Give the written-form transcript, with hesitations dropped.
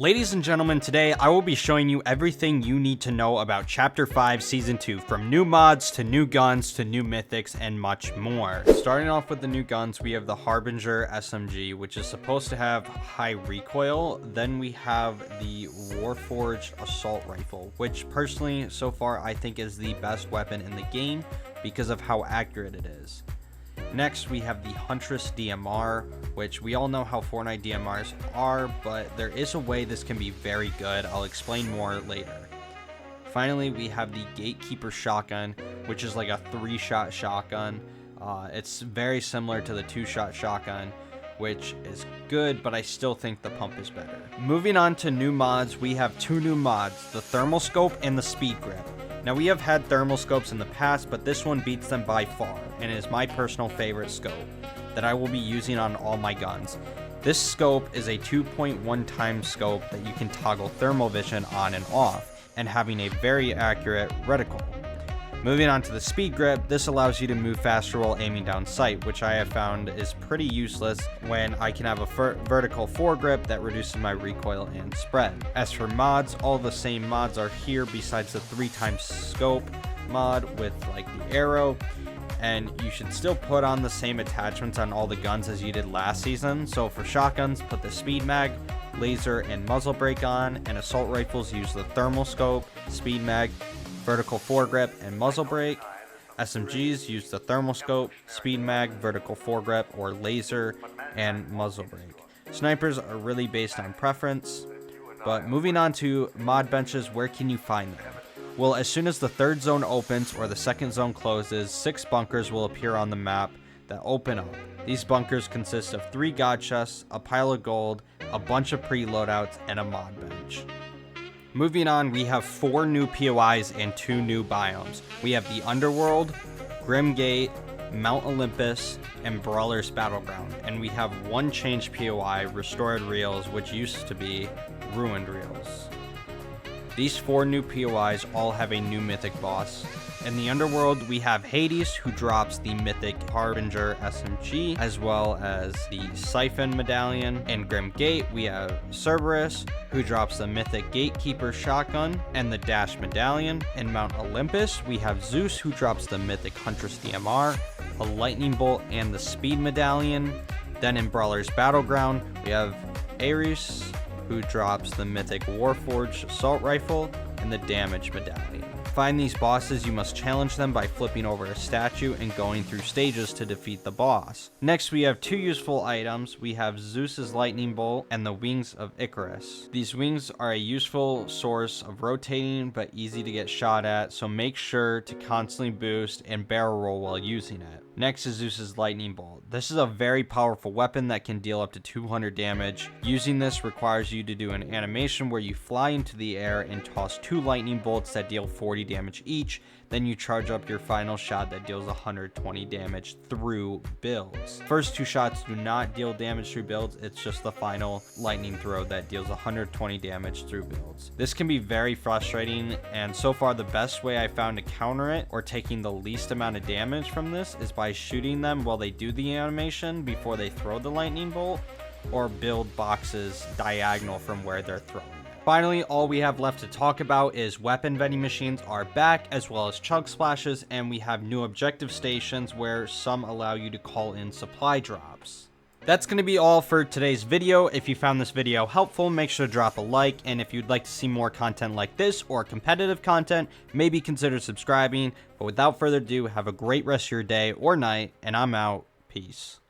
Ladies and gentlemen, today I will be showing you everything you need to know about Chapter 5 Season 2, from new mods to new guns to new mythics and much more. Starting off with the new guns, we have the Harbinger SMG, which is supposed to have high recoil. Then we have the Warforged Assault Rifle, which personally, so far, I think is the best weapon in the game because of how accurate it is. Next, we have the Huntress DMR, which we all know how Fortnite DMRs are, but there is a way this can be very good. I'll explain more later. Finally, we have the Gatekeeper Shotgun, which is like a 3-shot shotgun. It's very similar to the 2-shot shotgun, which is good, but I still think the pump is better. Moving on to new mods, we have 2 new mods, the Thermal Scope and the Speed Grip. Now, we have had thermal scopes in the past, but this one beats them by far, and is my personal favorite scope that I will be using on all my guns. This scope is a 2.1 times scope that you can toggle thermal vision on and off, and having a very accurate reticle. Moving on to the Speed Grip, this allows you to move faster while aiming down sight, which I have found is pretty useless when I can have a vertical foregrip that reduces my recoil and spread. As for mods, all the same mods are here besides the 3 times scope mod with like the arrow, and you should still put on the same attachments on all the guns as you did last season. So for shotguns, put the speed mag, laser, and muzzle brake on, and assault rifles use the thermal scope, speed mag, vertical foregrip, and muzzle brake. SMGs use the thermal scope, speed mag, vertical foregrip, or laser, and muzzle brake. Snipers are really based on preference. But moving on to mod benches, where can you find them? Well, as soon as the 3rd zone opens or the 2nd zone closes, 6 bunkers will appear on the map that open up. These bunkers consist of 3 god chests, a pile of gold, a bunch of pre-loadouts, and a mod bench. Moving on, we have 4 new POIs and 2 new biomes. We have the Underworld, Grim Gate, Mount Olympus, and Brawler's Battleground. And we have 1 changed POI, Restored Reels, which used to be Ruined Reels. These 4 new POIs all have a new mythic boss. In the Underworld, we have Hades, who drops the mythic Harbinger SMG, as well as the Siphon Medallion. In Grim Gate, we have Cerberus, who drops the mythic Gatekeeper Shotgun and the Dash Medallion. In Mount Olympus, we have Zeus, who drops the mythic Huntress DMR, a Lightning Bolt, and the Speed Medallion. Then in Brawler's Battleground, we have AORUS, who drops the mythic Warforged Assault Rifle and the Damage Medallion. Find these bosses, you must challenge them by flipping over a statue and going through stages to defeat the boss. Next, we have 2 useful items. We have Zeus's Lightning Bolt and the Wings of Icarus. These wings are a useful source of rotating but easy to get shot at, so make sure to constantly boost and barrel roll while using it. Next is Zeus's Lightning Bolt. This is a very powerful weapon that can deal up to 200 damage. Using this requires you to do an animation where you fly into the air and toss 2 lightning bolts that deal 40 damage each. Then you charge up your final shot that deals 120 damage through builds. First 2 shots do not deal damage through builds, it's just the final lightning throw that deals 120 damage through builds. This can be very frustrating, and so far the best way I found to counter it, or taking the least amount of damage from this, is by shooting them while they do the animation before they throw the lightning bolt, or build boxes diagonal from where they're throwing. Finally, all we have left to talk about is weapon vending machines are back, as well as chug splashes, and we have new objective stations where some allow you to call in supply drops. That's going to be all for today's video. If you found this video helpful, make sure to drop a like, and if you'd like to see more content like this or competitive content, maybe consider subscribing. But without further ado, have a great rest of your day or night, and I'm out. Peace.